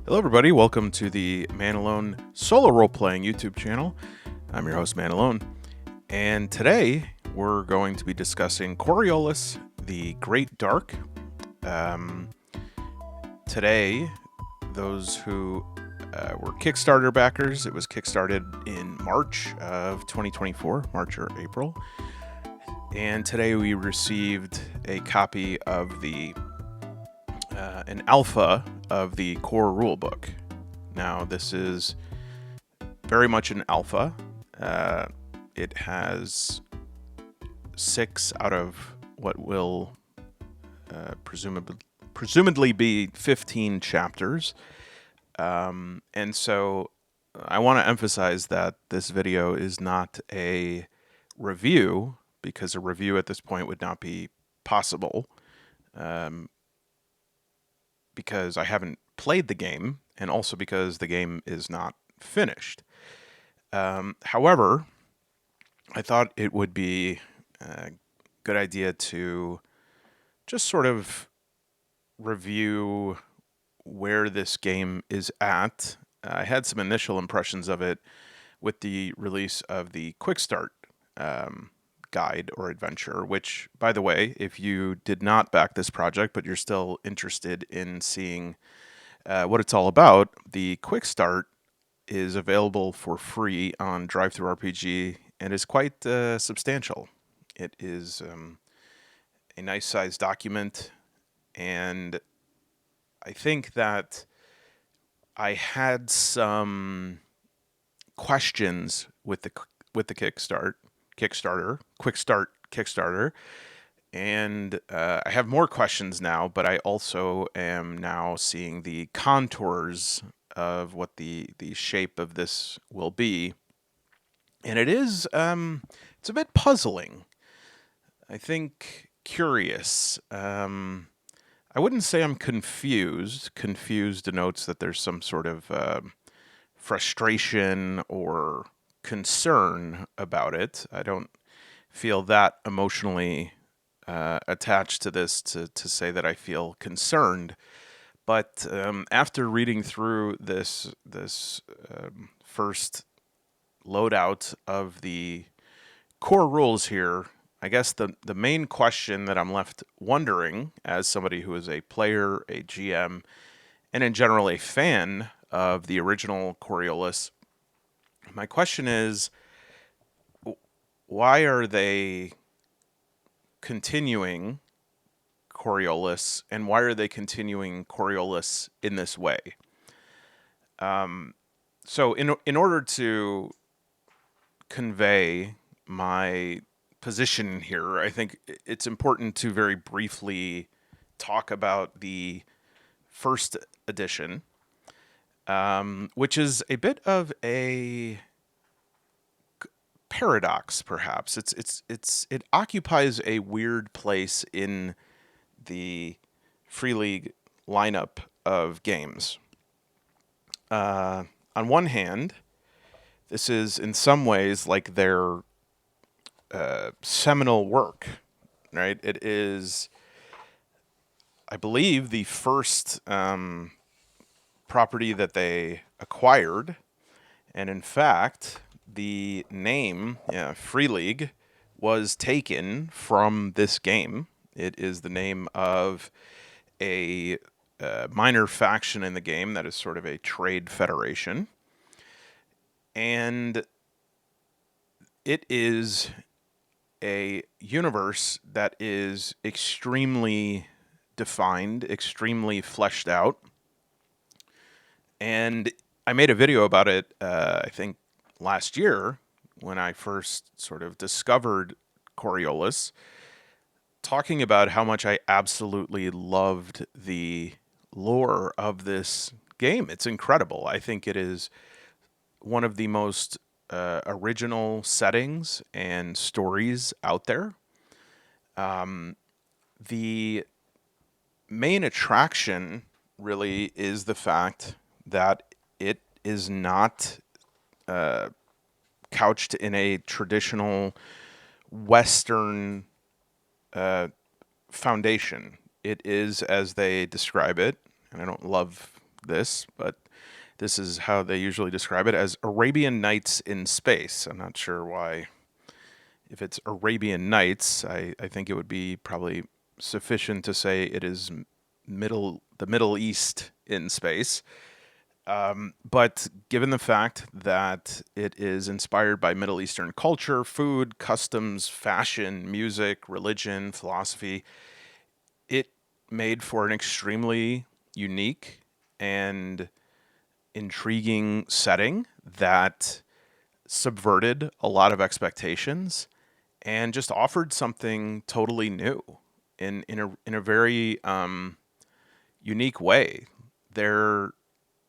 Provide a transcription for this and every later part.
Hello everybody, welcome to the Man Alone solo role-playing YouTube channel. I'm your host, Man Alone, and today we're going to be discussing Coriolis, the Great Dark. Today, those who were Kickstarter backers, it was kickstarted in March of 2024, March or April, and today we received a copy of the an alpha of the core rulebook. Now, this is very much an alpha. It has 6 out of what will presumably be 15 chapters. And so I want to emphasize that this video is not a review, because a review at this point would not be possible. Because I haven't played the game, and also because the game is not finished. However, I thought it would be a good idea to just sort of review where this game is at. I had some initial impressions of it with the release of the Quick Start guide or adventure, which, by the way, if you did not back this project but you're still interested in seeing what it's all about, the Quick Start is available for free on DriveThruRPG and is quite substantial. It is a nice sized document, and I think that I had some questions with the Kickstarter, and I have more questions now, but I also am now seeing the contours of what the shape of this will be, and it is it's a bit puzzling. I think curious. I wouldn't say I'm confused. Confused denotes that there's some sort of frustration or concern about it. I don't feel that emotionally attached to this to say that I feel concerned. But after reading through this first loadout of the core rules here, I guess the main question that I'm left wondering, as somebody who is a player, a GM, and in general a fan of the original Coriolis, my question is, why are they continuing Coriolis, and why are they continuing Coriolis in this way? So in order to convey my position here, I think it's important to very briefly talk about the first edition, which is a bit of a paradox, perhaps. It occupies a weird place in the Free League lineup of games. On one hand, this is in some ways like their seminal work, right? It is, I believe, the first property that they acquired, and in fact, the name Free League was taken from this game. It is the name of a minor faction in the game that is sort of a trade federation, and it is a universe that is extremely defined, extremely fleshed out, and I made a video about it, I think, last year when I first sort of discovered Coriolis, talking about how much I absolutely loved the lore of this game. It's incredible. I think it is one of the most original settings and stories out there. The main attraction really is the fact that it is not couched in a traditional Western foundation. It is, as they describe it, and I don't love this, but this is how they usually describe it, as Arabian Nights in space. I'm not sure why. If it's Arabian Nights, I think it would be probably sufficient to say it is the Middle East in space. But given the fact that it is inspired by Middle Eastern culture, food, customs, fashion, music, religion, philosophy, it made for an extremely unique and intriguing setting that subverted a lot of expectations and just offered something totally new in a very unique way. There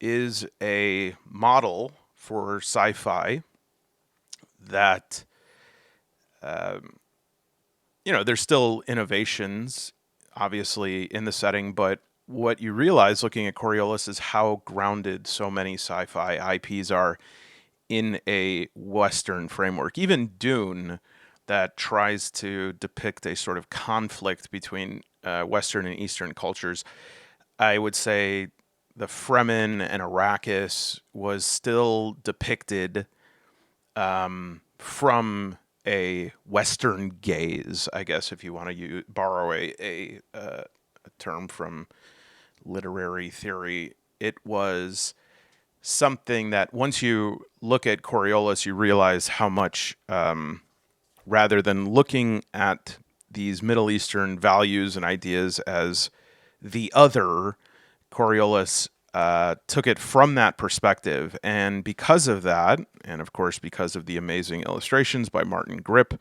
is a model for sci-fi that there's still innovations obviously in the setting, but what you realize looking at Coriolis is how grounded so many sci-fi IPs are in a Western framework. Even Dune, that tries to depict a sort of conflict between Western and Eastern cultures, I would say the Fremen and Arrakis was still depicted from a Western gaze, I guess, if you want to borrow a term from literary theory. It was something that once you look at Coriolis, you realize how much, rather than looking at these Middle Eastern values and ideas as the other, Coriolis took it from that perspective. And because of that, and of course because of the amazing illustrations by Martin Grip,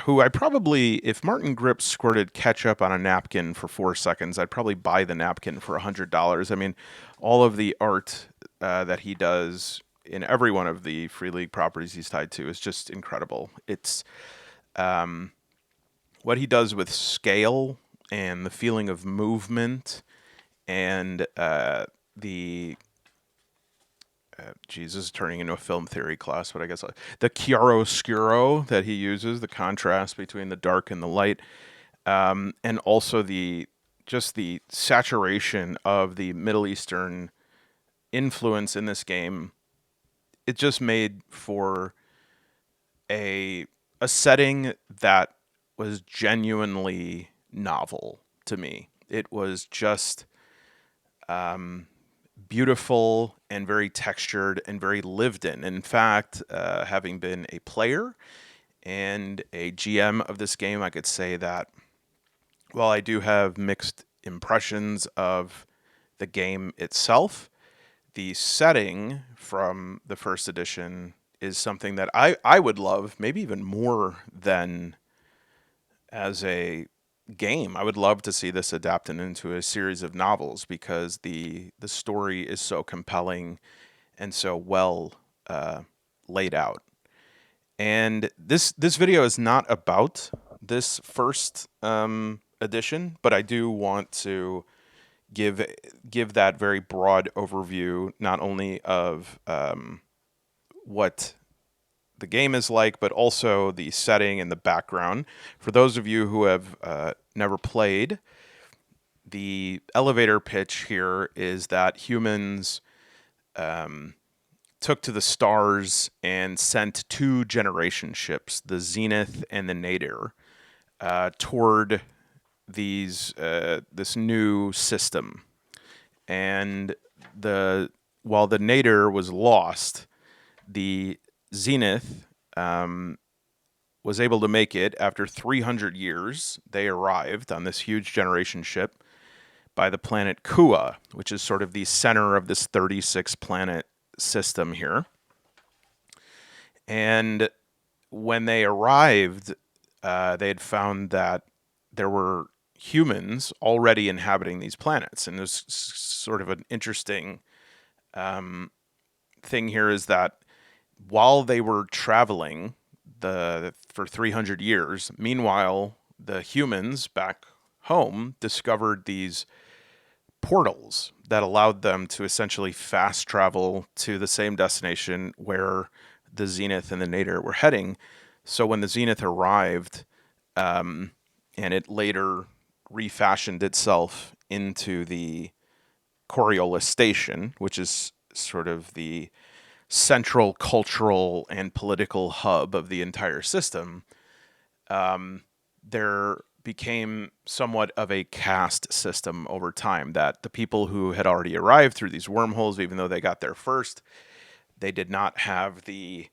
who I probably, if Martin Grip squirted ketchup on a napkin for 4 seconds, I'd probably buy the napkin for $100. I mean, all of the art that he does in every one of the Free League properties he's tied to is just incredible. It's what he does with scale and the feeling of movement and the Jesus, turning into a film theory class, but I guess the chiaroscuro that he uses, the contrast between the dark and the light, and also the saturation of the Middle Eastern influence in this game. It just made for a setting that was genuinely novel to me. It was just beautiful and very textured and very lived in. In fact, having been a player and a GM of this game, I could say that while I do have mixed impressions of the game itself, the setting from the first edition is something that I would love, maybe even more than as a game. I would love to see this adapted into a series of novels because the story is so compelling and so well laid out. And this video is not about this first edition, but I do want to give that very broad overview, not only of what the game is like, but also the setting and the background. For those of you who have never played, the elevator pitch here is that humans took to the stars and sent two generation ships, the Zenith and the Nadir, toward this new system. And while the Nadir was lost, the Zenith was able to make it after 300 years. They arrived on this huge generation ship by the planet Kua, which is sort of the center of this 36 planet system here. And when they arrived, they had found that there were humans already inhabiting these planets. And there's sort of an interesting thing here is that while they were traveling for 300 years, meanwhile, the humans back home discovered these portals that allowed them to essentially fast travel to the same destination where the Zenith and the Nadir were heading. So when the Zenith arrived, and it later refashioned itself into the Coriolis station, which is sort of the central cultural and political hub of the entire system, there became somewhat of a caste system over time, that the people who had already arrived through these wormholes, even though they got there first, they did not have the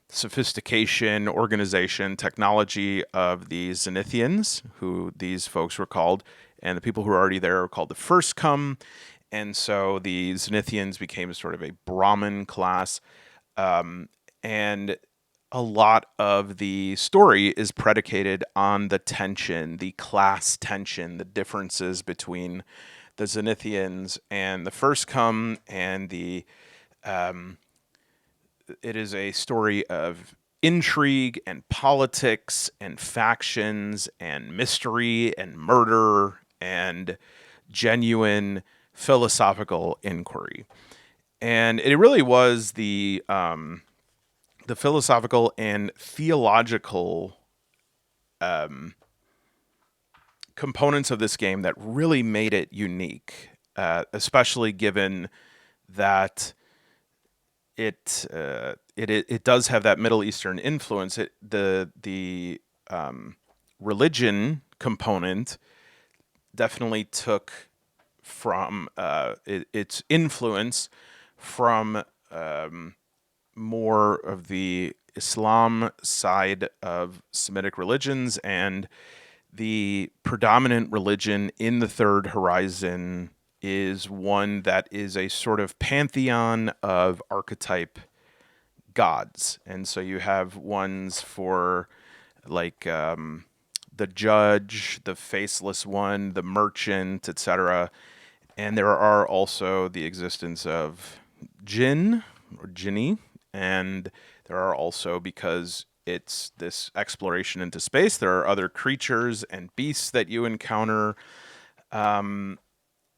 sophistication, organization, technology of the Zenithians, who these folks were called, and the people who were already there are called the First Come. And so the Zenithians became sort of a Brahmin class. And a lot of the story is predicated on the tension, the class tension, the differences between the Zenithians and the First Come, and it is a story of intrigue and politics and factions and mystery and murder and genuine philosophical inquiry. And it really was the philosophical and theological components of this game that really made it unique, especially given that it does have that Middle Eastern influence. The religion component definitely took from its influence from more of the Islam side of Semitic religions, and the predominant religion in the Third Horizon is one that is a sort of pantheon of archetype gods. And so you have ones for like the judge, the faceless one, the merchant, etc. And there are also the existence of jinn or jinni, and there are also, because it's this exploration into space, there are other creatures and beasts that you encounter. And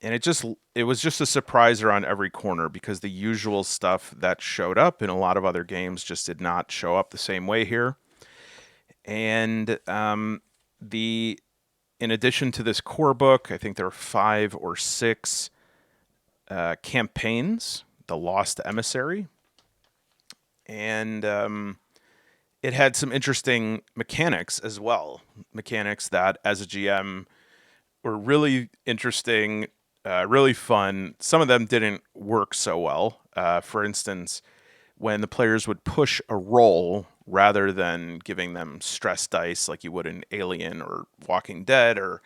it was just a surprise around every corner, because the usual stuff that showed up in a lot of other games just did not show up the same way here. And in addition to this core book, I think there are 5 or 6 campaigns. The Lost Emissary, and it had some interesting mechanics as well. Mechanics that, as a GM, were really interesting. Really fun. Some of them didn't work so well. For instance, when the players would push a roll rather than giving them stress dice like you would in Alien or Walking Dead, or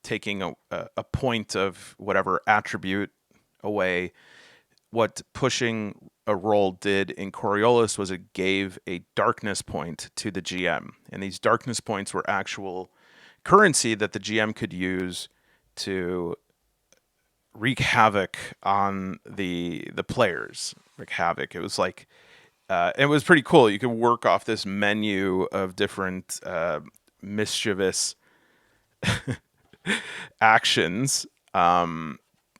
taking a point of whatever attribute away, what pushing a roll did in Coriolis was it gave a darkness point to the GM. And these darkness points were actual currency that the GM could use to wreak havoc on the players. Wreak havoc. It was like, it was pretty cool. You could work off this menu of different mischievous actions.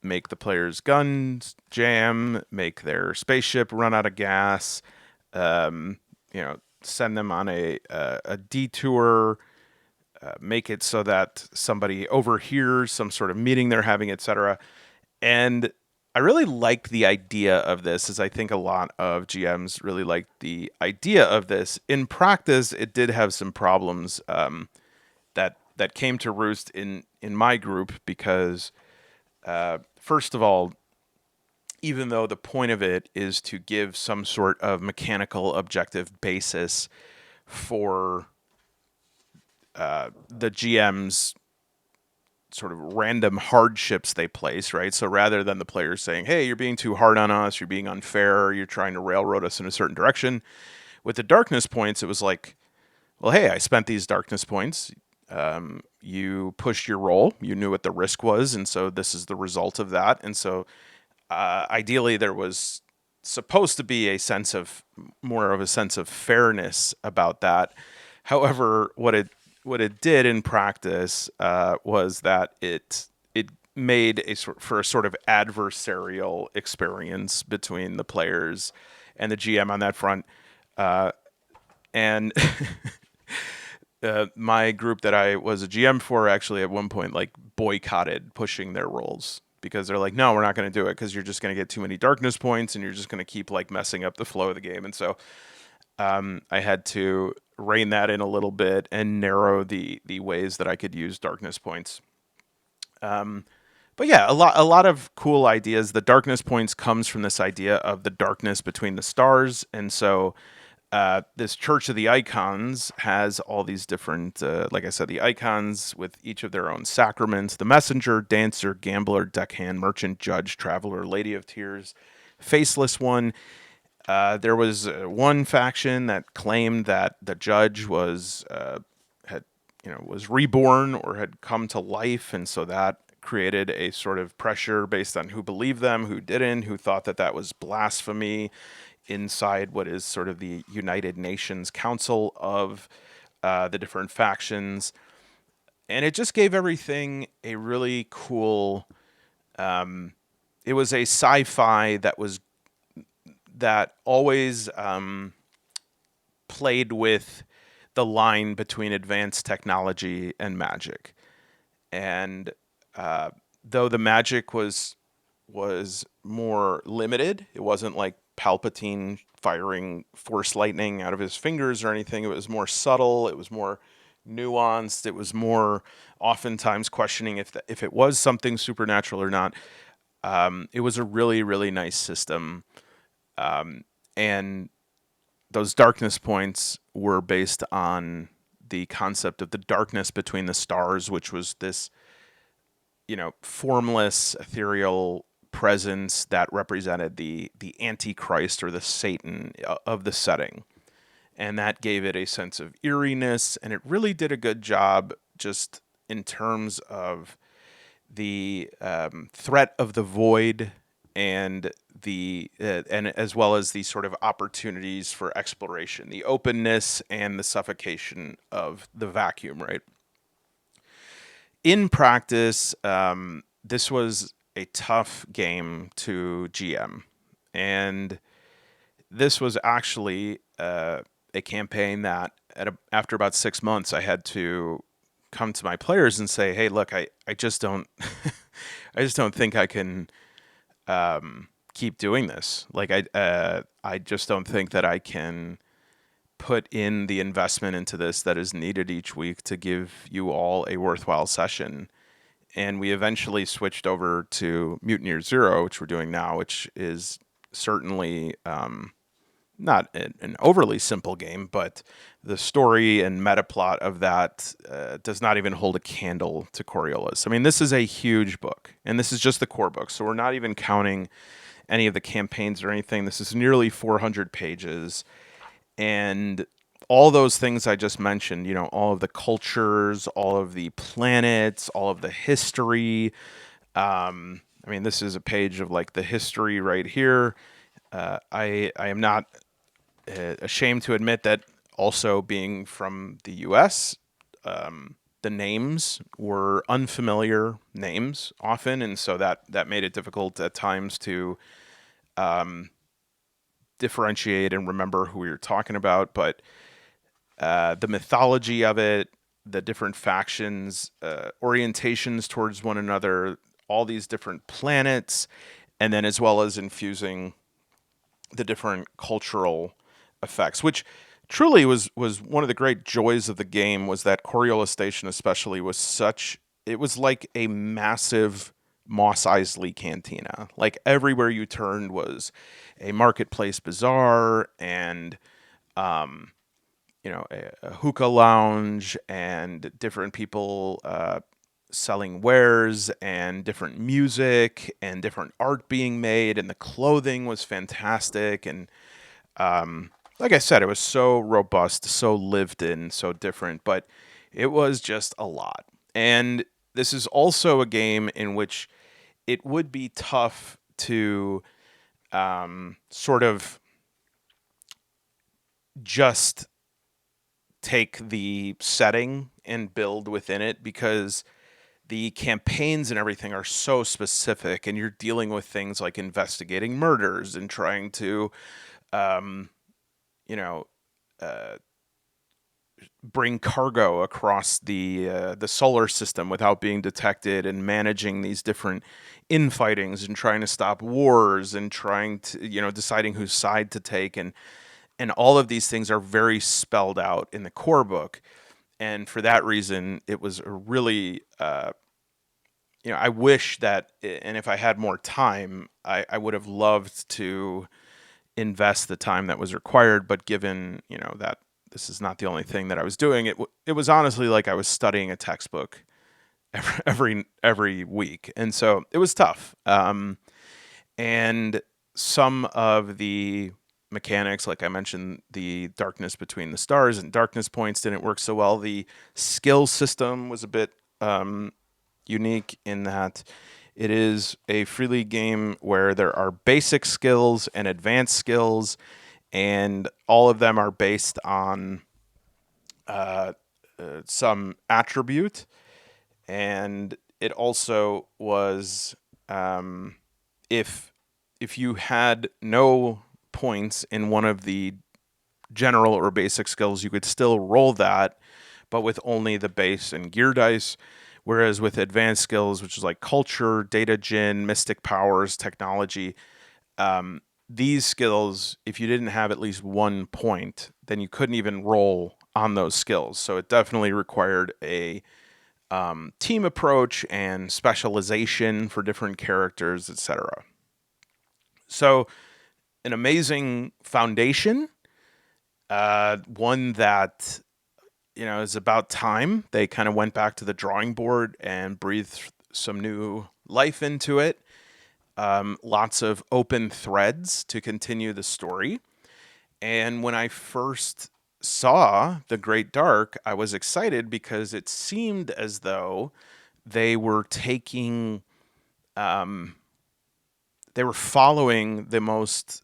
Make the players' guns jam, make their spaceship run out of gas, send them on a detour, make it so that somebody overhears some sort of meeting they're having, etc. And I really liked the idea of this, as I think a lot of GMs really liked the idea of this. In practice, it did have some problems that came to roost in my group, because first of all, even though the point of it is to give some sort of mechanical objective basis for the GM's sort of random hardships they place, right? So rather than the players saying, hey, you're being too hard on us, you're being unfair, you're trying to railroad us in a certain direction, with the darkness points, it was like, well, hey, I spent these darkness points. You pushed your roll, you knew what the risk was, and so this is the result of that. And so ideally there was supposed to be a sense of more of a sense of fairness about that. However, what it did in practice was that it made for a sort of adversarial experience between the players and the GM on that front. And my group that I was a GM for actually at one point like boycotted pushing their rolls because they're like, no, we're not going to do it because you're just going to get too many darkness points and you're just going to keep like messing up the flow of the game. And so I had to rein that in a little bit and narrow the ways that I could use darkness points. But yeah, a lot of cool ideas. The darkness points comes from this idea of the darkness between the stars, and so this Church of the Icons has all these different, like I said, the icons with each of their own sacraments: the messenger, dancer, gambler, deckhand, merchant, judge, traveler, lady of tears, faceless one. There was one faction that claimed that the judge had was reborn or had come to life, and so that created a sort of pressure based on who believed them, who didn't, who thought that that was blasphemy inside what is sort of the United Nations Council of the different factions. And it just gave everything a really cool. It was a sci-fi that always played with the line between advanced technology and magic. And though the magic was more limited, it wasn't like Palpatine firing force lightning out of his fingers or anything. It was more subtle. It was more nuanced. It was more oftentimes questioning if it was something supernatural or not. It was a really, really nice system. And those darkness points were based on the concept of the darkness between the stars, which was this, formless, ethereal presence that represented the Antichrist or the Satan of the setting. And that gave it a sense of eeriness, and it really did a good job just in terms of the threat of the void and and as well as the sort of opportunities for exploration, the openness and the suffocation of the vacuum, right? In practice, this was a tough game to GM, and this was actually a campaign that after about 6 months, I had to come to my players and say, "Hey, look, I just don't, I just don't think I can keep doing this. Like I just don't think that I can put in the investment into this that is needed each week to give you all a worthwhile session." And we eventually switched over to Mutineer Zero, which we're doing now, which is certainly not an overly simple game, but the story and meta plot of that does not even hold a candle to Coriolis. I mean, this is a huge book, and this is just the core book, so we're not even counting any of the campaigns or anything. This is nearly 400 pages, and all those things I just mentioned, all of the cultures, all of the planets, all of the history. I mean, this is a page of like the history right here. I am not ashamed to admit that also being from the U.S., the names were unfamiliar names often, and so that made it difficult at times to differentiate and remember who we were talking about. But the mythology of it, the different factions, orientations towards one another, all these different planets, and then as well as infusing the different cultural effects, which truly was one of the great joys of the game, was that Coriolis Station especially it was like a massive Moss Isley cantina. Like everywhere you turned was a marketplace bazaar and a hookah lounge and different people selling wares and different music and different art being made, and the clothing was fantastic. And like I said, it was so robust, so lived in, so different, but it was just a lot. And this is also a game in which it would be tough to sort of just take the setting and build within it, because the campaigns and everything are so specific, and you're dealing with things like investigating murders and trying to um, you know uh, bring cargo across the solar system without being detected, and managing these different infightings and trying to stop wars and trying to, deciding whose side to take, and all of these things are very spelled out in the core book. And for that reason, it was a really I wish that, and if I had more time, I would have loved to invest the time that was required. But given, that this is not the only thing that I was doing, it was honestly like I was studying a textbook every week, and so it was tough. And some of the mechanics, like I mentioned, the darkness between the stars and darkness points didn't work so well. The skill system was a bit unique in that it is a free league game where there are basic skills and advanced skills, and all of them are based on some attribute. And it also was, if you had no points in one of the general or basic skills, you could still roll that, but with only the base and gear dice. Whereas with advanced skills, which is like culture, data gen, mystic powers, technology, these skills, if you didn't have at least 1 point, then you couldn't even roll on those skills. So it definitely required a team approach and specialization for different characters, etc. So an amazing foundation, one that is about time they kind of went back to the drawing board and breathed some new life into it. Lots of open threads to continue the story. And when I first saw The Great Dark, I was excited because it seemed as though they were taking, they were following the most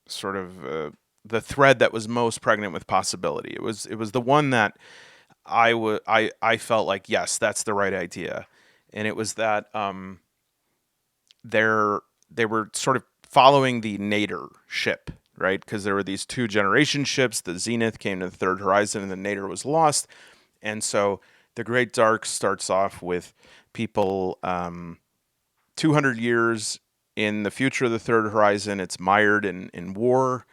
sort of the thread that was most pregnant with possibility. It was the one that I felt like, yes, that's the right idea. And it was that they were sort of following the Nader ship, right? Because there were these two generation ships. The Zenith came to the Third Horizon, and the Nader was lost. And so the Great Dark starts off with people 200 years in the future of the Third Horizon. It's mired in war,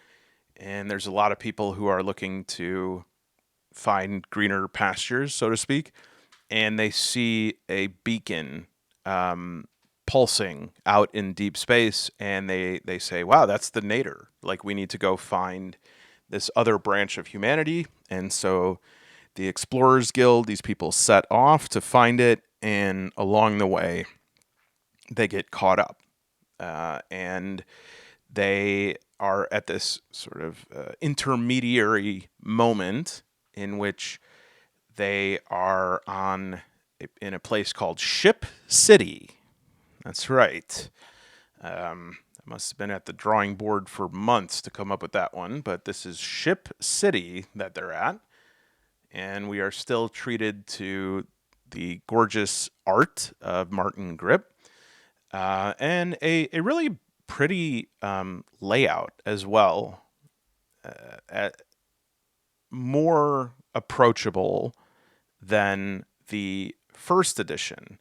and there's a lot of people who are looking to find greener pastures, so to speak. And they see a beacon pulsing out in deep space, and they say, wow, that's the Nader. Like, we need to go find this other branch of humanity. And so the Explorers Guild, these people set off to find it, and along the way, they get caught up. And they are at this sort of intermediary moment in which they are in a place called Ship City. That's right. I must have been at the drawing board for months to come up with that one, but this is Ship City that they're at. And we are still treated to the gorgeous art of Martin Grip, and a really pretty layout as well, more approachable than the first edition.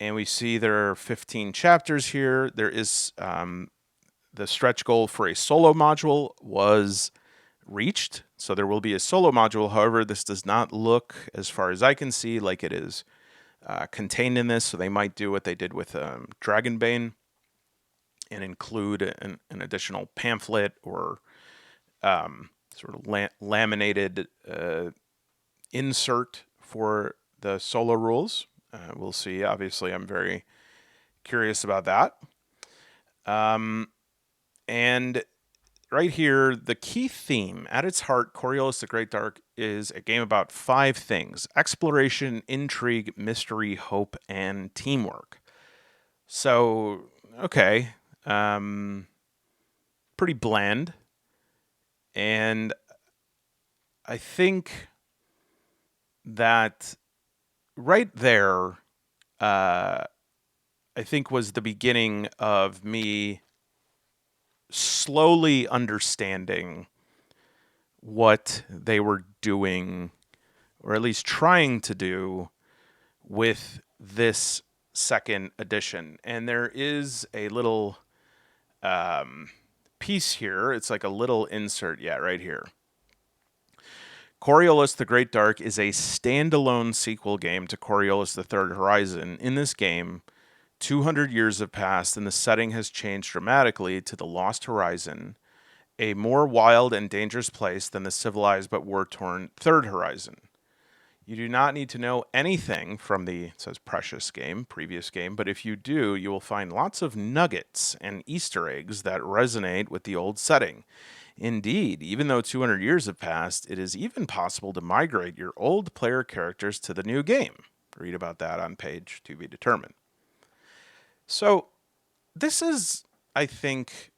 And we see there are 15 chapters here. There is the stretch goal for a solo module was reached. So there will be a solo module. However, this does not look, as far as I can see, like it is contained in this. So they might do what they did with Dragonbane and include an additional pamphlet or sort of laminated insert for the solo rules. We'll see. Obviously, I'm very curious about that. And right here, the key theme at its heart, Coriolis the Great Dark is a game about 5 things: exploration, intrigue, mystery, hope, and teamwork. So, okay, um, pretty bland, and I think that right there, uh, I think was the beginning of me slowly understanding what they were doing, or at least trying to do, with this second edition. And there is a little piece here. It's like a little insert, yeah, right here. Coriolis the Great Dark is a standalone sequel game to Coriolis the Third Horizon. In this game, 200 years have passed and the setting has changed dramatically to the Lost Horizon, a more wild and dangerous place than the civilized but war-torn Third Horizon. You do not need to know anything from the, it says Precious game, previous game, but if you do, you will find lots of nuggets and Easter eggs that resonate with the old setting. Indeed, even though 200 years have passed, it is even possible to migrate your old player characters to the new game. Read about that on page to be determined. So, this is, I think,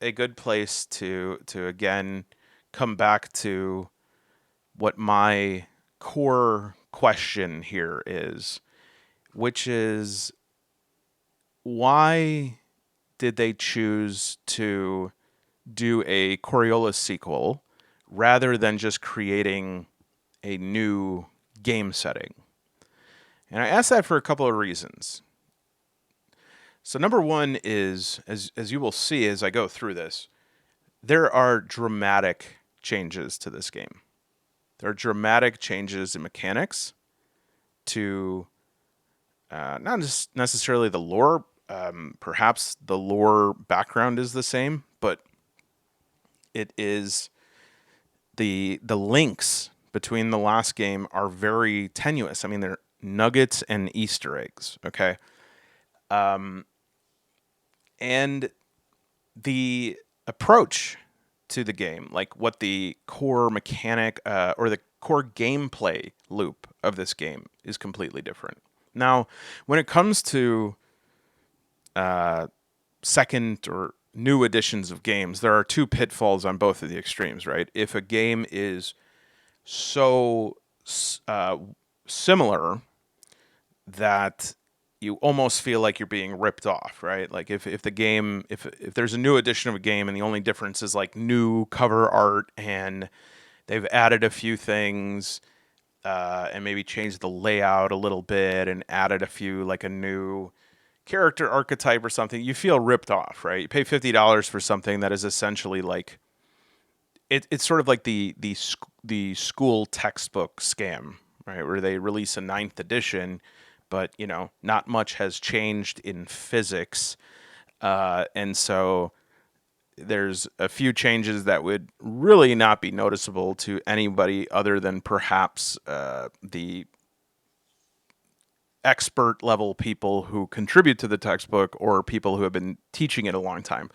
a good place to again come back to what my core question here is, which is why did they choose to do a Coriolis sequel rather than just creating a new game setting? And I ask that for a couple of reasons. So number one is, as you will see as I go through this, there are dramatic changes to this game. There are dramatic changes in mechanics, to not just necessarily the lore. Perhaps the lore background is the same, but it is the links between the last game are very tenuous. I mean, they're nuggets and Easter eggs. Okay, and the approach to the game, like what the core mechanic or the core gameplay loop of this game is completely different. Now, when it comes to second or new editions of games, there are two pitfalls on both of the extremes, right? If a game is so similar that you almost feel like you're being ripped off, right? Like if the game, if there's a new edition of a game and the only difference is like new cover art and they've added a few things and maybe changed the layout a little bit and added a few, like a new character archetype or something, you feel ripped off, right? You pay $50 for something that is essentially like it's sort of like the school textbook scam, right? Where they release a ninth edition, but you know, not much has changed in physics, and so there's a few changes that would really not be noticeable to anybody other than perhaps the expert level people who contribute to the textbook or people who have been teaching it a long time.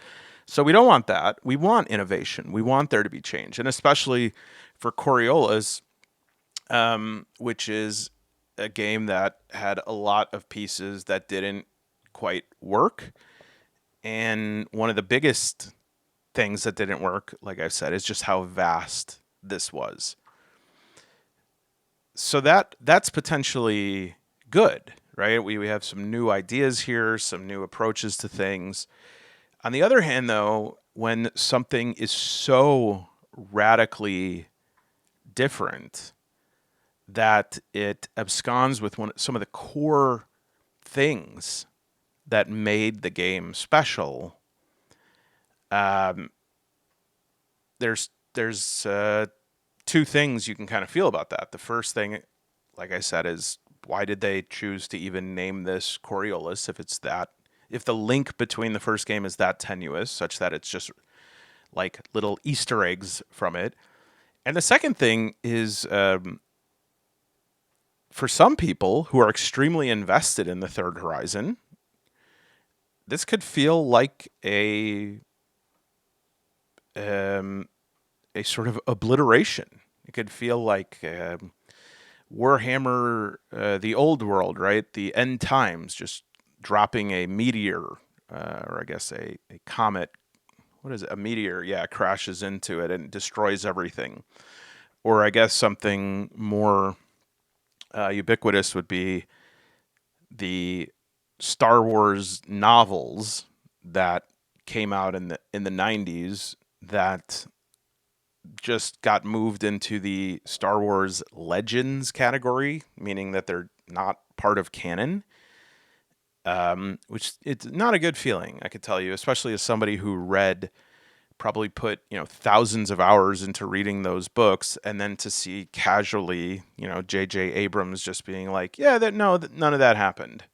So we don't want that. We want innovation. We want there to be change. And especially for Coriolis, which is a game that had a lot of pieces that didn't quite work. And one of the biggest things that didn't work, like I've said, is just how vast this was. So that's potentially good, right? We have some new ideas here, some new approaches to things. On the other hand, though, when something is so radically different that it absconds with some of the core things that made the game special, there's two things you can kind of feel about that. The first thing, like I said, is why did they choose to even name this Coriolis if the link between the first game is that tenuous, such that it's just like little Easter eggs from it. And the second thing is, for some people who are extremely invested in the Third Horizon, this could feel like a sort of obliteration. It could feel like Warhammer, the old world, right? The end times, just dropping a meteor, or I guess a comet. What is it? A meteor, yeah, crashes into it and destroys everything. Or I guess something more ubiquitous would be the Star Wars novels that came out in the 90s that just got moved into the Star Wars Legends category, meaning that they're not part of canon. Which it's not a good feeling, I could tell you, especially as somebody who read probably put thousands of hours into reading those books, and then to see casually J.J. Abrams just being like, yeah, that no, none of that happened.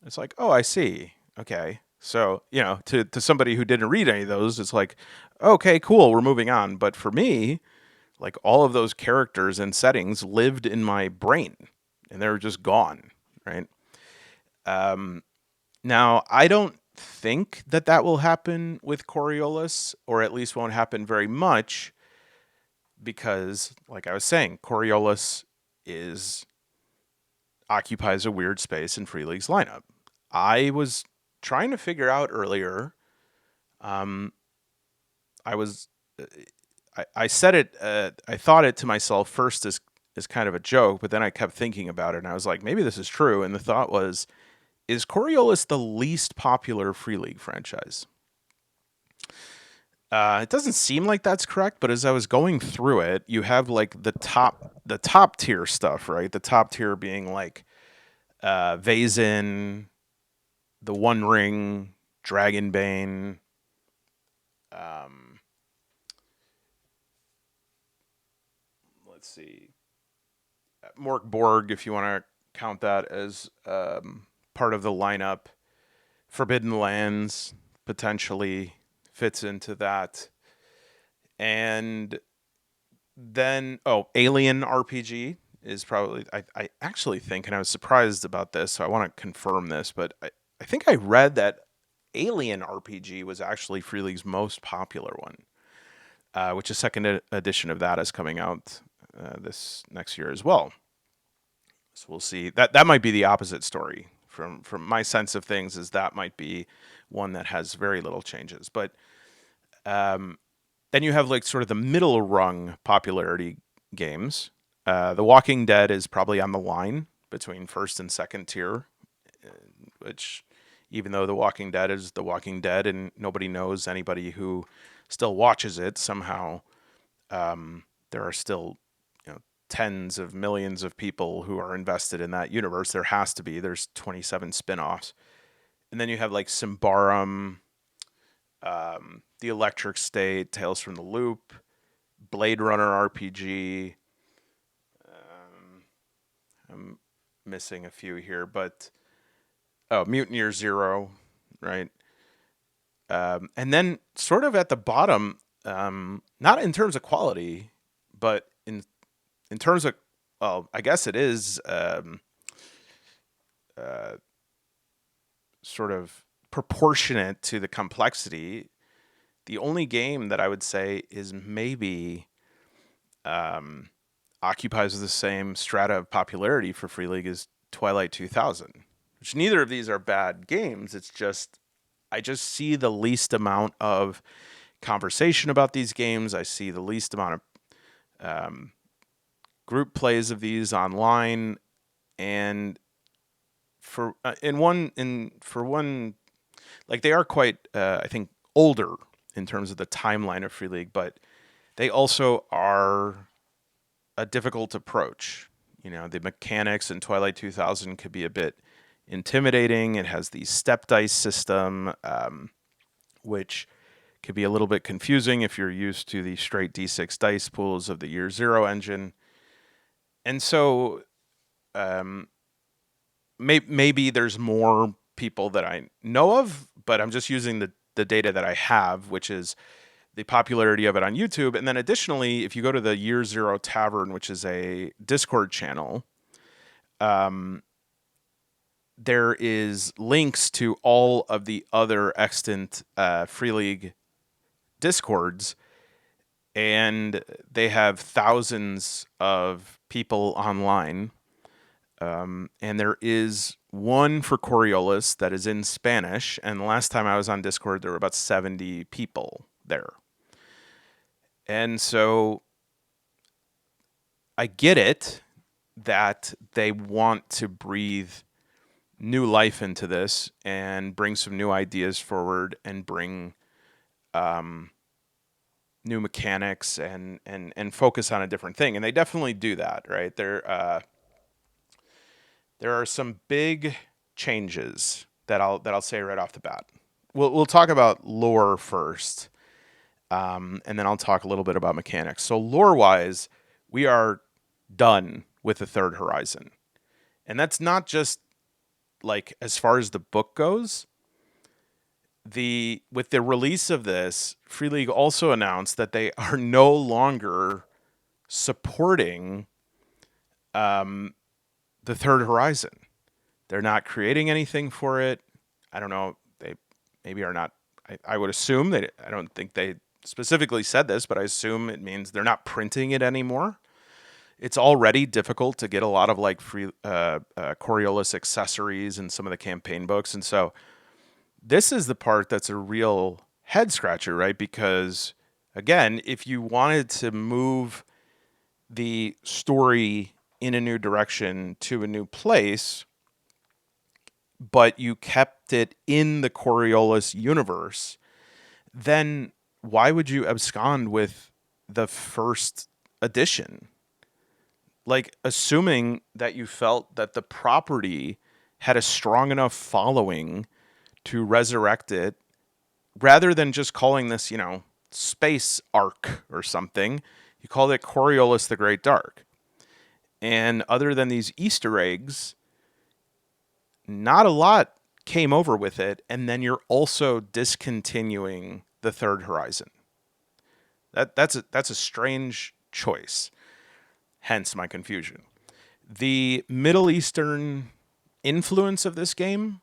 It's like, oh, I see. Okay. So, to somebody who didn't read any of those, it's like, okay, cool, we're moving on. But for me, like all of those characters and settings lived in my brain and they're just gone, right? Now, I don't think that will happen with Coriolis, or at least won't happen very much, because, like I was saying, Coriolis is occupies a weird space in Free League's lineup. I was trying to figure out earlier. Um, I was, I said it. I thought it to myself first as kind of a joke, but then I kept thinking about it, and I was like, maybe this is true. And the thought was, is Coriolis the least popular Free League franchise? It doesn't seem like that's correct, but as I was going through it, you have like the top tier stuff, right? The top tier being like Vazen, the One Ring, Dragonbane, um, let's see, Mork Borg, if you want to count that as part of the lineup. Forbidden Lands potentially fits into that. And then, Alien RPG is probably, I actually think, and I was surprised about this, so I want to confirm this, but I think I read that Alien RPG was actually Free League's most popular one, which is second edition of that is coming out this next year as well. So we'll see. That might be the opposite story from my sense of things. Is that might be one that has very little changes, but um, then you have like sort of the middle rung popularity games. The Walking Dead is probably on the line between first and second tier, which, even though The Walking Dead is The Walking Dead and nobody knows anybody who still watches it, somehow there are still tens of millions of people who are invested in that universe. There has to be. There's 27 spin-offs. And then you have like Symbaroum, The Electric State, Tales from the Loop, Blade Runner RPG. I'm missing a few here, but Mutineer Zero, right? And then sort of at the bottom, not in terms of quality, but in terms of, well, I guess it is sort of proportionate to the complexity. The only game that I would say is maybe occupies the same strata of popularity for Free League as Twilight 2000, which neither of these are bad games. It's just, I just see the least amount of conversation about these games. I see the least amount of group plays of these online, and for one, like they are quite, I think, older in terms of the timeline of Free League, but they also are a difficult approach. The mechanics in Twilight 2000 could be a bit intimidating. It has the step dice system, which could be a little bit confusing if you're used to the straight D6 dice pools of the Year Zero engine. And so maybe there's more people that I know of, but I'm just using the data that I have, which is the popularity of it on YouTube. And then additionally, if you go to the Year Zero Tavern, which is a Discord channel, there is links to all of the other extant Free League Discords, and they have thousands of people online And there is one for Coriolis that is in Spanish. And the last time I was on Discord, there were about 70 people there. And so I get it that they want to breathe new life into this and bring some new ideas forward and bring new mechanics and focus on a different thing. And they definitely do that, right? There are some big changes that I'll say right off the bat. We'll talk about lore first, and then I'll talk a little bit about mechanics. So lore wise, we are done with the third horizon, and that's not just like as far as the book goes. With the release of this, Free League also announced that they are no longer supporting the third horizon. They're not creating anything for it. I don't know. They maybe are not. I would assume that. I don't think they specifically said this, but I assume it means they're not printing it anymore. It's already difficult to get a lot of like free Coriolis accessories and some of the campaign books, and so this is the part that's a real head scratcher, right? Because again, if you wanted to move the story in a new direction to a new place, but you kept it in the Coriolis universe, then why would you abscond with the first edition? Like, assuming that you felt that the property had a strong enough following to resurrect it, rather than just calling this, Space Arc or something, you called it Coriolis the Great Dark. And other than these Easter eggs, not a lot came over with it, and then you're also discontinuing the third horizon. That's a strange choice. Hence my confusion. The Middle Eastern influence of this game,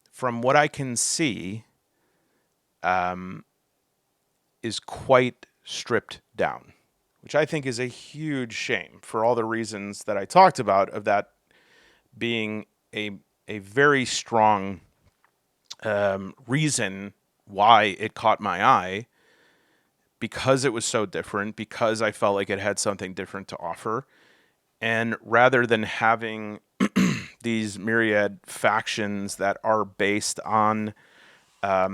from what I can see, is quite stripped down, which I think is a huge shame for all the reasons that I talked about, of that being a very strong reason why it caught my eye, because it was so different, because I felt like it had something different to offer. And rather than having these myriad factions that are based on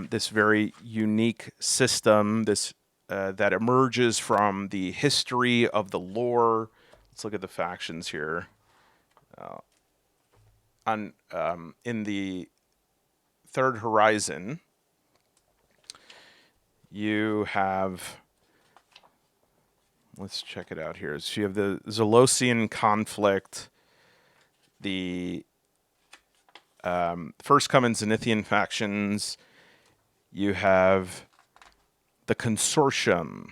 this very unique system, this that emerges from the history of the lore. Let's look at the factions here. In the Third Horizon, you have. Let's check it out here. So you have the Zolosian conflict, the First Come and Zenithian factions. You have the Consortium.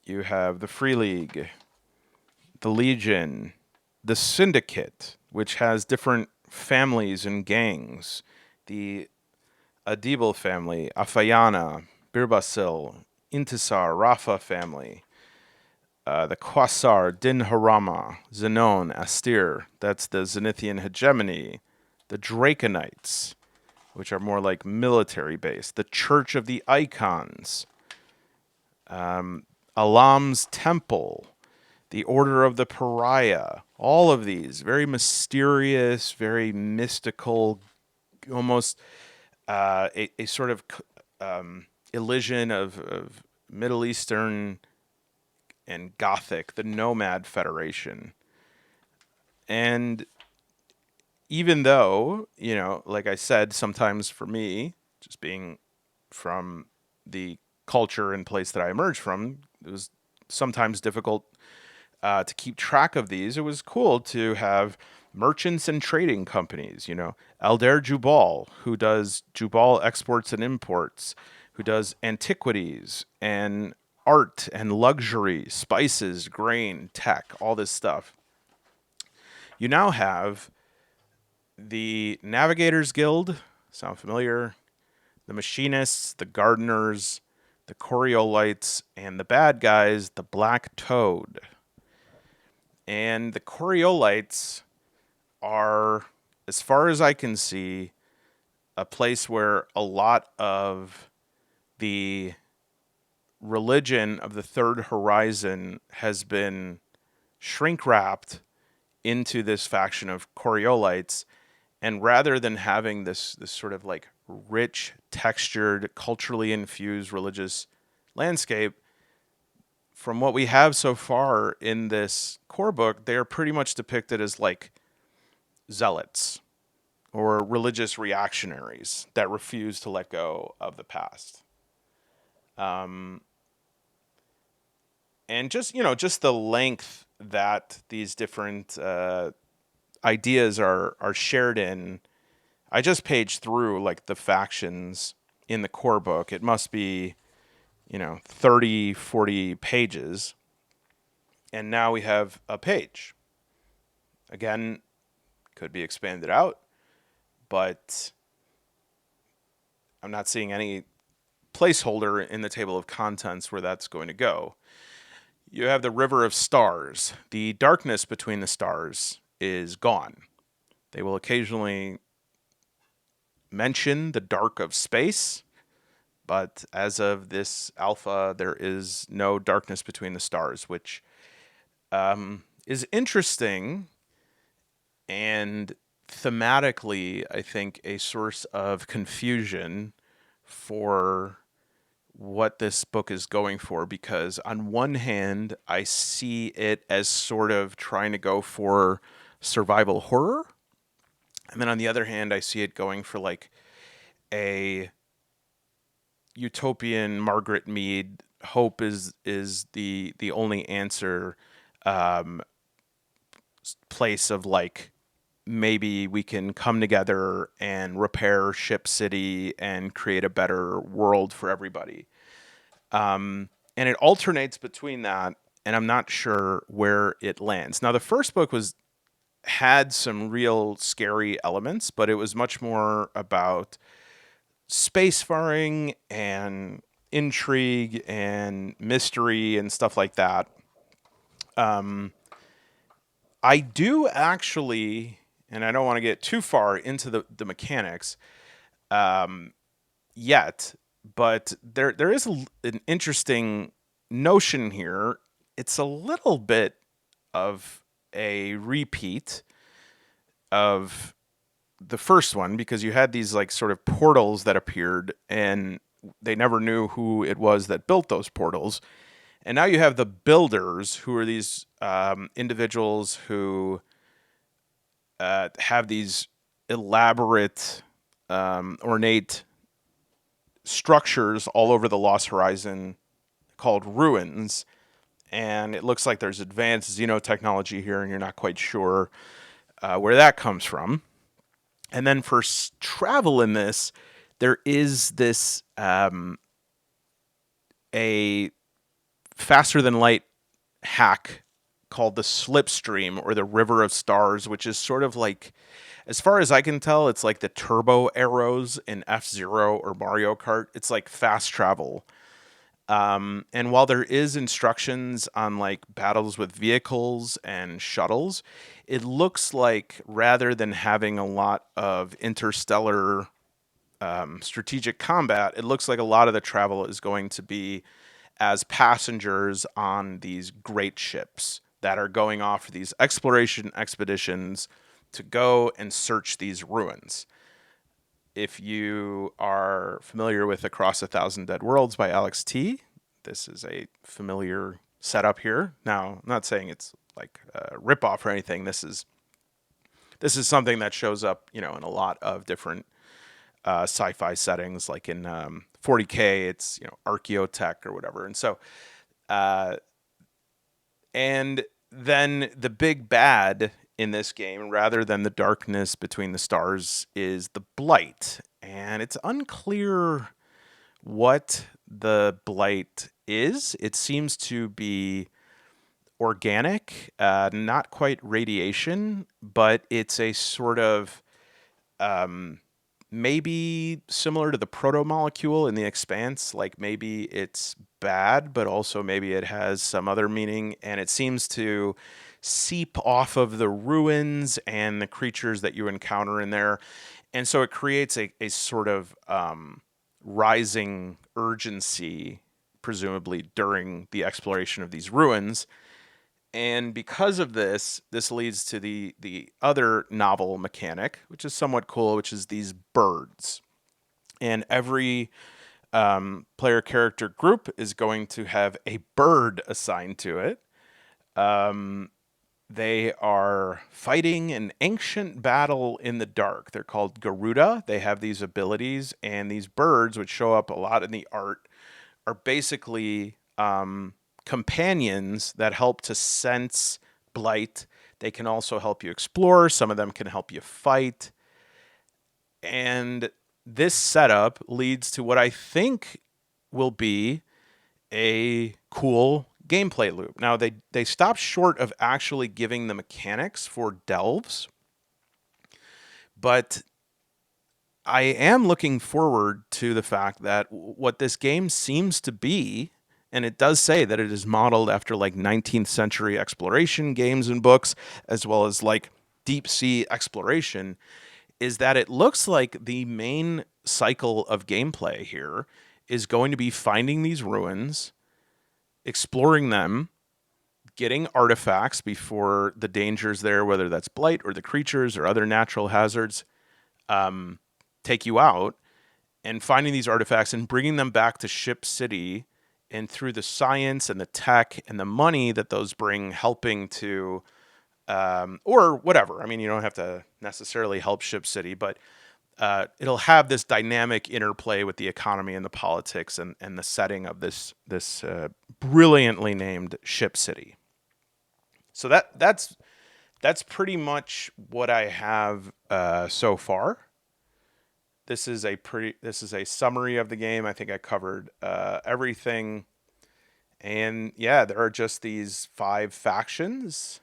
You have the Free League, the Legion, the Syndicate, which has different families and gangs. The Adibel family, Afayana, Birbasil, Intisar, Rafa family. The Quasar, Din Harama, Zenon, Astir. That's the Zenithian hegemony. The Draconites, which are more like military based. The Church of the Icons. Alam's Temple. The Order of the Pariah. All of these very mysterious, very mystical, almost a sort of elision of Middle Eastern and Gothic, the Nomad Federation. And even though, like I said, sometimes for me, just being from the culture and place that I emerged from, it was sometimes difficult to keep track of these. It was cool to have merchants and trading companies, Alder Jubal, who does Jubal exports and imports, who does antiquities and art and luxury, spices, grain, tech, all this stuff. You now have the Navigators Guild, sound familiar? The Machinists, the Gardeners, the Coriolites, and the bad guys, the Black Toad. And the Coriolites are, as far as I can see, a place where a lot of the religion of the Third Horizon has been shrink wrapped into this faction of Coriolites. And rather than having this sort of like rich, textured, culturally infused religious landscape, from what we have so far in this core book, they are pretty much depicted as like zealots or religious reactionaries that refuse to let go of the past. Um, and just, just the length that these different ideas are shared in. I just paged through like the factions in the core book. It must be, 30, 40 pages. And now we have a page. Again, could be expanded out, but I'm not seeing any placeholder in the table of contents where that's going to go. You have the River of Stars. The darkness between the stars is gone. They will occasionally mention the dark of space, but as of this alpha, there is no darkness between the stars, which is interesting and thematically, I think, a source of confusion for what this book is going for, because on one hand, I see it as sort of trying to go for survival horror. And then on the other hand, I see it going for like a utopian Margaret Mead, hope is the only answer, um, place of like maybe we can come together and repair Ship City and create a better world for everybody. And it alternates between that, and I'm not sure where it lands. Now, the first book had some real scary elements, but it was much more about spacefaring and intrigue and mystery and stuff like that. I do actually, and I don't want to get too far into the mechanics yet, but there is an interesting notion here. It's a little bit of a repeat of the first one, because you had these like sort of portals that appeared and they never knew who it was that built those portals. And now you have the builders, who are these individuals who have these elaborate, ornate structures all over the Lost Horizon called ruins. And it looks like there's advanced xenotechnology here, and you're not quite sure where that comes from. And then for travel in this, there is this a faster than light hack called the Slipstream, or the River of Stars, which is sort of like, as far as I can tell, it's like the turbo arrows in F-Zero or Mario Kart. It's like fast travel. And while there is instructions on like battles with vehicles and shuttles, it looks like rather than having a lot of interstellar strategic combat, it looks like a lot of the travel is going to be as passengers on these great ships that are going off these exploration expeditions to go and search these ruins. If you are familiar with Across a Thousand Dead Worlds by Alex T, this is a familiar setup here. Now, I'm not saying it's like a ripoff or anything. This is something that shows up, in a lot of different sci-fi settings, like in 40K, it's archaeotech or whatever. And so, and then the big bad in this game, rather than the darkness between the stars, is the blight, and it's unclear what the blight is. It seems to be organic, not quite radiation, but it's a sort of maybe similar to the proto-molecule in The Expanse. Like maybe it's bad, but also maybe it has some other meaning, and it seems to seep off of the ruins and the creatures that you encounter in there. And so it creates a sort of rising urgency, presumably during the exploration of these ruins. And because of this, this leads to the other novel mechanic, which is somewhat cool, which is these birds. And every player character group is going to have a bird assigned to it. They are fighting an ancient battle in the dark. They're called Garuda. They have these abilities, and these birds, which show up a lot in the art, are basically companions that help to sense blight. They can also help you explore. Some of them can help you fight. And this setup leads to what I think will be a cool gameplay loop. Now, they stopped short of actually giving the mechanics for delves, but I am looking forward to the fact that what this game seems to be, and it does say that it is modeled after like 19th century exploration games and books, as well as like deep sea exploration, is that it looks like the main cycle of gameplay here is going to be finding these ruins, exploring them, getting artifacts before the dangers there, whether that's blight or the creatures or other natural hazards, take you out, and finding these artifacts and bringing them back to Ship City, and through the science and the tech and the money that those bring, helping to, or whatever. I mean, you don't have to necessarily help Ship City, but it'll have this dynamic interplay with the economy and the politics and the setting of this brilliantly named Ship City. So that's pretty much what I have so far. This is a summary of the game. I think I covered everything. And yeah, there are just these 5 factions.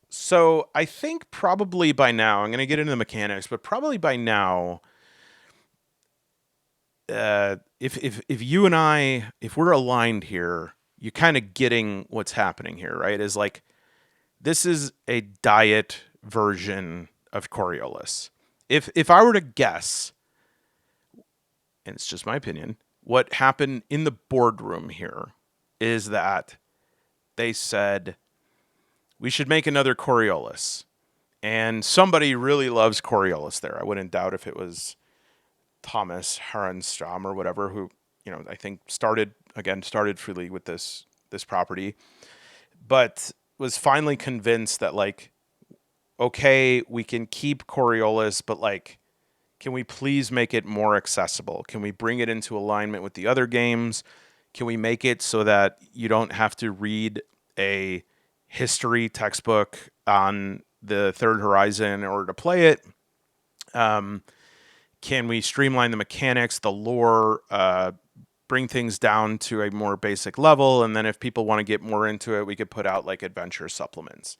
So I think probably by now, I'm going to get into the mechanics, but probably by now, if you and I, if we're aligned here, you're kind of getting what's happening here, right? Is like, this is a diet version of Coriolis. If I were to guess, and it's just my opinion, what happened in the boardroom here is that they said, we should make another Coriolis. And somebody really loves Coriolis there. I wouldn't doubt if it was Thomas Harrenstrom or whatever, who, I think started freely with this property, but was finally convinced that, like, okay, we can keep Coriolis, but like, can we please make it more accessible? Can we bring it into alignment with the other games? Can we make it so that you don't have to read a history textbook on the Third Horizon in order to play it? Can we streamline the mechanics, the lore, bring things down to a more basic level? And then if people want to get more into it, we could put out like adventure supplements.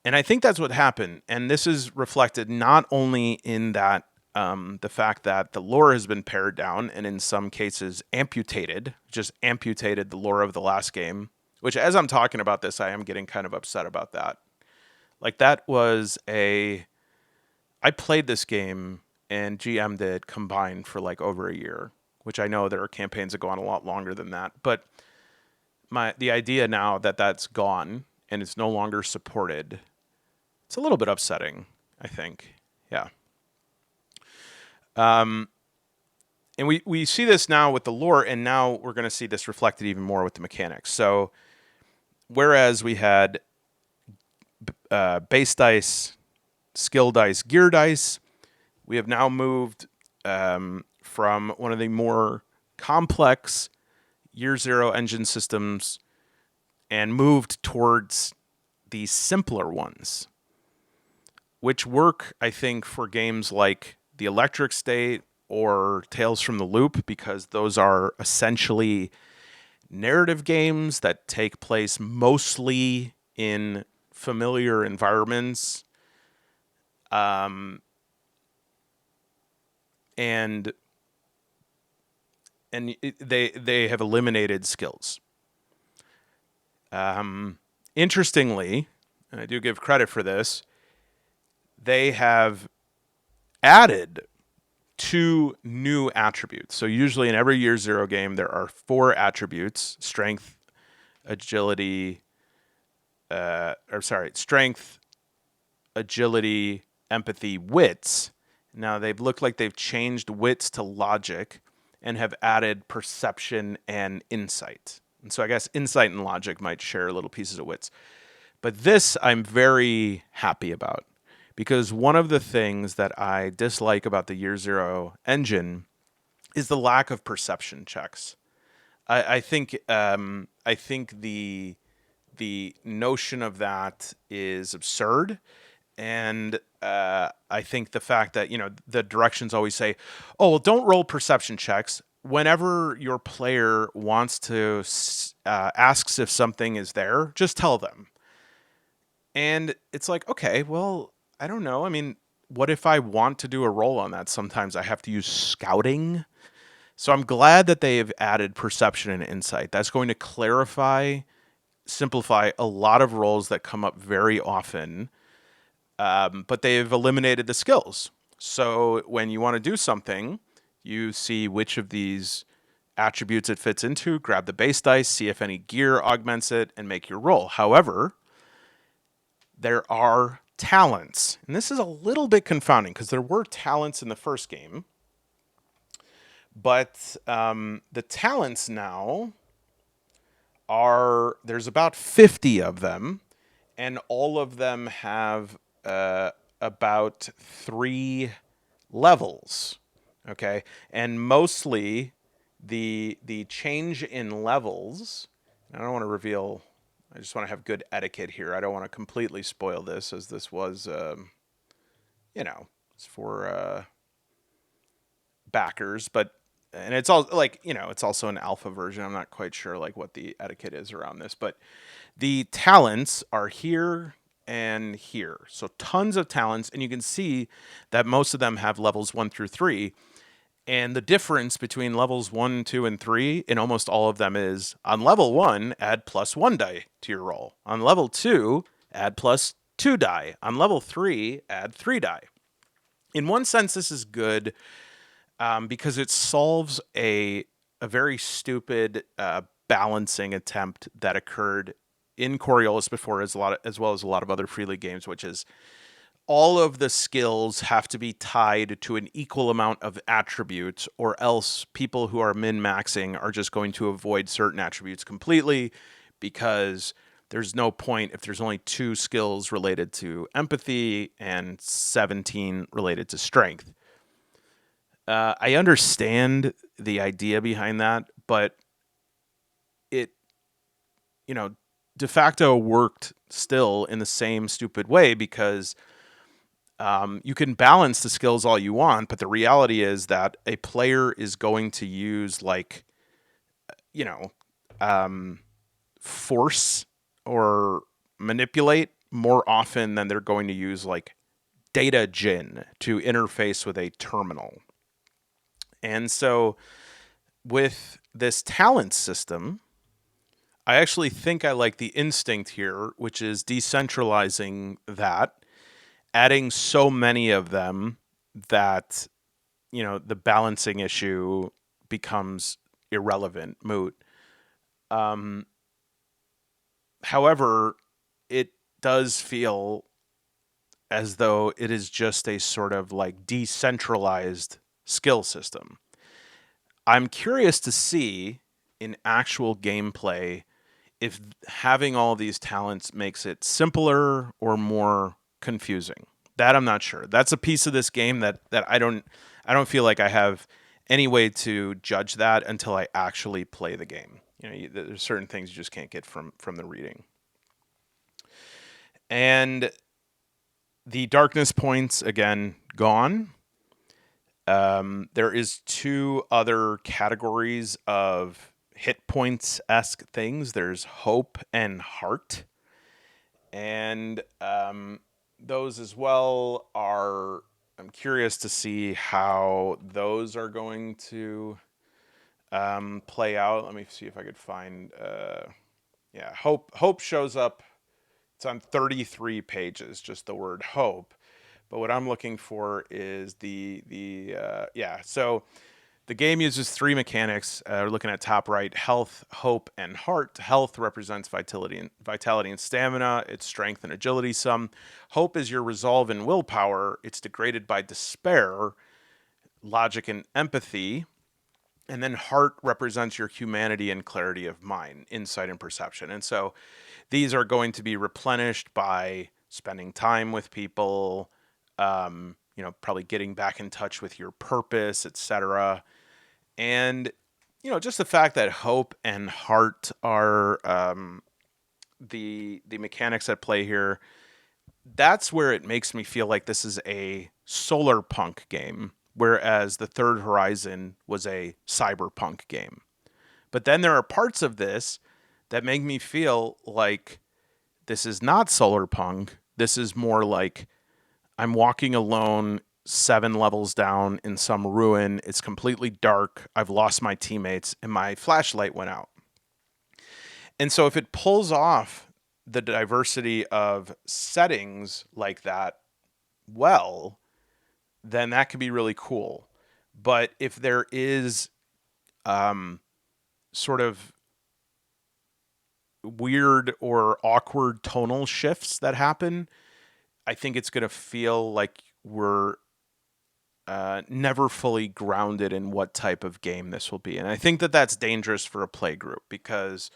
And I think that's what happened. And this is reflected not only in that the fact that the lore has been pared down and in some cases just amputated the lore of the last game, which as I'm talking about this, I am getting kind of upset about that. Like, I played this game and GM'd it combined for like over a year, which I know there are campaigns that go on a lot longer than that. But the idea now that that's gone and it's no longer supported, it's a little bit upsetting, I think. Yeah. And we see this now with the lore, and now we're going to see this reflected even more with the mechanics. So whereas we had base dice, skill dice, gear dice, we have now moved from one of the more complex Year Zero engine systems and moved towards the simpler ones, which work, I think, for games like The Electric State or Tales from the Loop, because those are essentially narrative games that take place mostly in familiar environments. and they have eliminated skills. Interestingly, and I do give credit for this, they have added 2 new attributes. So usually in every Year Zero game, there are 4 attributes: strength, agility, strength, agility, empathy, wits. Now they've looked like they've changed wits to logic and have added perception and insight. And so I guess insight and logic might share little pieces of wits. But this I'm very happy about, because one of the things that I dislike about the Year Zero engine is the lack of perception checks. I think the notion of that is absurd, and I think the fact that the directions always say, "Oh, well, don't roll perception checks." Whenever your player wants to asks if something is there, just tell them. And it's like, okay, well, I don't know. I mean, what if I want to do a roll on that? Sometimes I have to use scouting. So I'm glad that they have added perception and insight. That's going to clarify, simplify a lot of roles that come up very often. But they've eliminated the skills. So when you want to do something, you see which of these attributes it fits into, grab the base dice, see if any gear augments it, and make your roll. However, there are talents. And this is a little bit confounding because there were talents in the first game. But the talents now there's about 50 of them, and all of them have about 3 levels. Okay. And mostly the change in levels, I don't want to reveal, I just want to have good etiquette here. I don't want to completely spoil this, as this was, it's for backers, but and it's all like it's also an alpha version. I'm not quite sure like what the etiquette is around this, but the talents are here and here, so tons of talents, and you can see that most of them have levels 1 through 3. And the difference between levels 1, 2, and 3 in almost all of them is on level 1, add +1 die to your roll. On level 2, add +2 die. On level 3, add 3 die. In one sense, this is good because it solves a very stupid balancing attempt that occurred in Coriolis before, as well as a lot of other Free League games, which is all of the skills have to be tied to an equal amount of attributes, or else people who are min-maxing are just going to avoid certain attributes completely, because there's no point if there's only 2 skills related to empathy and 17 related to strength. I understand the idea behind that, but it, de facto worked still in the same stupid way, because you can balance the skills all you want, but the reality is that a player is going to use force or manipulate more often than they're going to use like data gen to interface with a terminal. And so with this talent system, I actually think I like the instinct here, which is decentralizing that, adding so many of them that, the balancing issue becomes irrelevant, moot. However, it does feel as though it is just a sort of like decentralized skill system. I'm curious to see in actual gameplay if having all these talents makes it simpler or more confusing. That I'm not sure. That's a piece of this game that I don't feel like I have any way to judge that until I actually play the game. There's certain things you just can't get from the reading. And the darkness points, again, gone. There is 2 other categories of hit points-esque things. There's hope and heart. And those as well are I'm curious to see how those are going to play out. Let me see if I could find. Yeah, hope shows up. It's on 33 pages, just the word hope. But what I'm looking for is yeah. So the game uses three mechanics. We're looking at top right: health, hope, and heart. Health represents vitality and stamina. It's strength and agility sum. Hope is your resolve and willpower. It's degraded by despair, logic, and empathy. And then heart represents your humanity and clarity of mind, insight and perception. And so these are going to be replenished by spending time with people, probably getting back in touch with your purpose, etc. And just the fact that hope and heart are the mechanics at play here. That's where it makes me feel like this is a solar punk game, whereas the Third Horizon was a cyberpunk game. But then there are parts of this that make me feel like this is not solar punk. This is more like I'm walking alone 7 levels down in some ruin. It's completely dark. I've lost my teammates and my flashlight went out. And so if it pulls off the diversity of settings like that, well, then that could be really cool. But if there is sort of weird or awkward tonal shifts that happen, I think it's going to feel like we're never fully grounded in what type of game this will be. And I think that that's dangerous for a play group because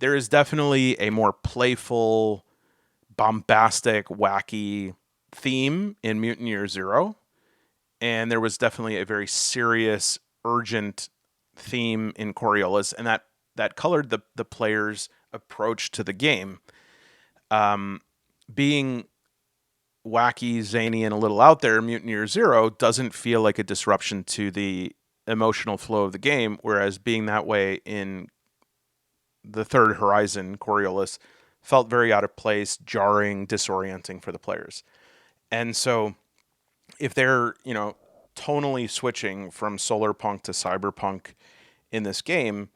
there is definitely a more playful, bombastic, wacky theme in Mutant Year Zero. And there was definitely a very serious, urgent theme in Coriolis, and that colored the players' approach to the game. Being wacky, zany, and a little out there, Mutant Year Zero doesn't feel like a disruption to the emotional flow of the game, whereas being that way in the Third Horizon, Coriolis, felt very out of place, jarring, disorienting for the players. And so if they're, tonally switching from solar punk to cyberpunk in this game,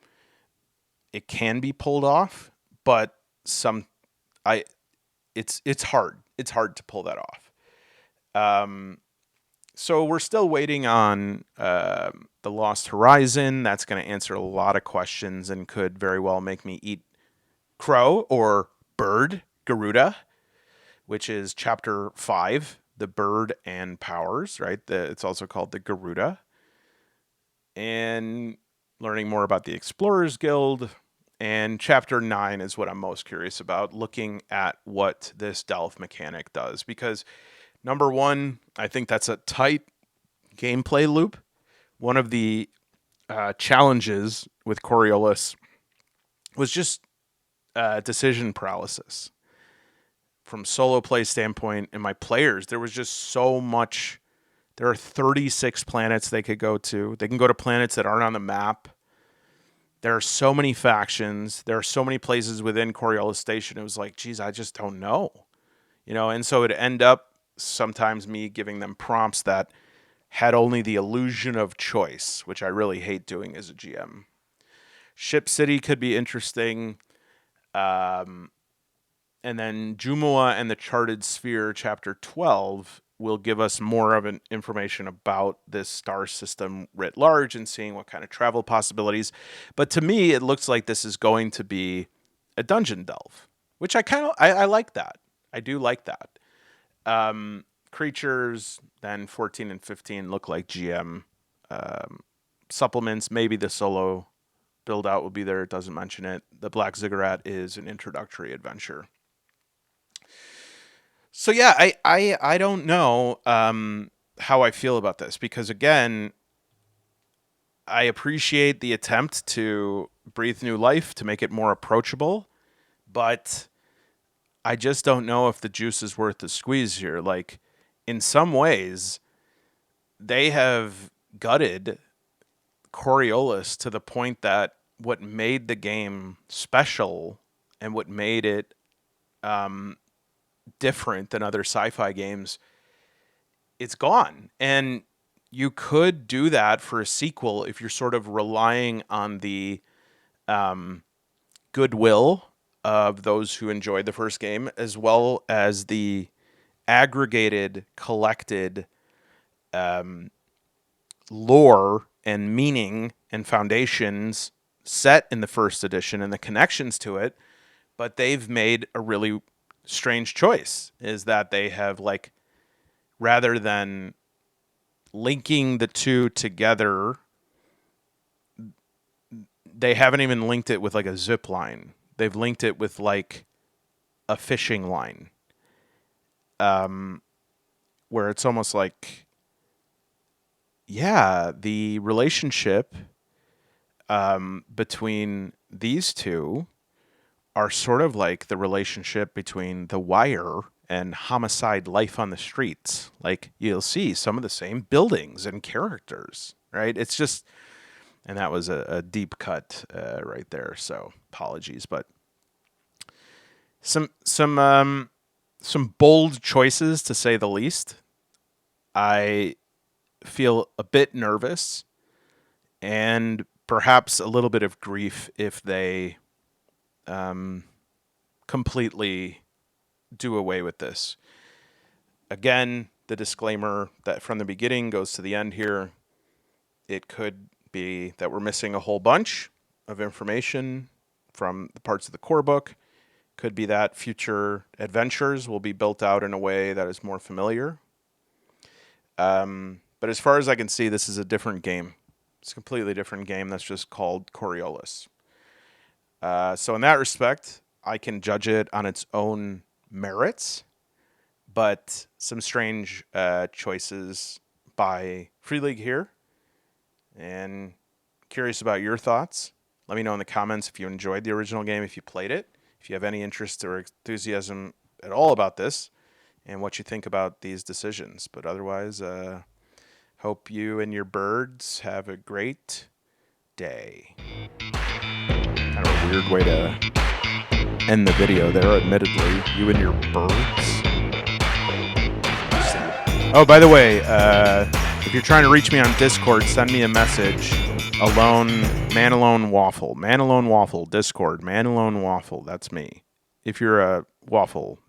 it can be pulled off, but it's hard. It's hard to pull that off. So we're still waiting on the Lost Horizon. That's going to answer a lot of questions and could very well make me eat crow or bird, Garuda, which is chapter 5, the bird and powers, right? It's also called the Garuda. And learning more about the Explorers Guild. And chapter 9 is what I'm most curious about, looking at what this delve mechanic does. Because number one, I think that's a tight gameplay loop. One of the challenges with Coriolis was just decision paralysis. From solo play standpoint and my players, there was just so much. There are 36 planets they could go to. They can go to planets that aren't on the map. There are so many factions. There are so many places within Coriolis Station. It was like, geez, I just don't know. And so it'd end up sometimes me giving them prompts that had only the illusion of choice, which I really hate doing as a GM. Ship City could be interesting. And then Jumua and the Charted Sphere, Chapter 12, will give us more of an information about this star system writ large and seeing what kind of travel possibilities. But to me, it looks like this is going to be a dungeon delve, which I like that. I do like that. Creatures, then 14 and 15 look like GM. Supplements, maybe the solo build out will be there. It doesn't mention it. The Black Ziggurat is an introductory adventure. So yeah, I don't know how I feel about this because again, I appreciate the attempt to breathe new life to make it more approachable, but I just don't know if the juice is worth the squeeze here. Like in some ways, they have gutted Coriolis to the point that what made the game special and what made it different than other sci-fi games it's gone. And you could do that for a sequel if you're sort of relying on the goodwill of those who enjoyed the first game, as well as the aggregated, collected lore and meaning and foundations set in the first edition and the connections to it. But they've made a really strange choice, is that they have, like, rather than linking the two together, they haven't even linked it with like a zip line. They've linked it with like a fishing line, where it's almost like, yeah, the relationship between these two are sort of like the relationship between The Wire and Homicide: Life on the Streets. Like, you'll see some of the same buildings and characters, right? It's just, and that was a deep cut right there, so apologies. But some bold choices, to say the least. I feel a bit nervous and perhaps a little bit of grief if they completely do away with this. Again, the disclaimer that from the beginning goes to the end here. It could be that we're missing a whole bunch of information from the parts of the core book. Could be that future adventures will be built out in a way that is more familiar. But as far as I can see, this is a different game. It's a completely different game that's just called Coriolis. So in that respect, I can judge it on its own merits, but some strange choices by Free League here. And curious about your thoughts. Let me know in the comments if you enjoyed the original game, if you played it, if you have any interest or enthusiasm at all about this, and what you think about these decisions. But otherwise, hope you and your birds have a great day. Kind of a weird way to end the video there, admittedly. You and your birds. Oh, by the way, if you're trying to reach me on Discord, send me a message. Man Alone Waffle, Discord, Man Alone Waffle. That's me. If you're a waffle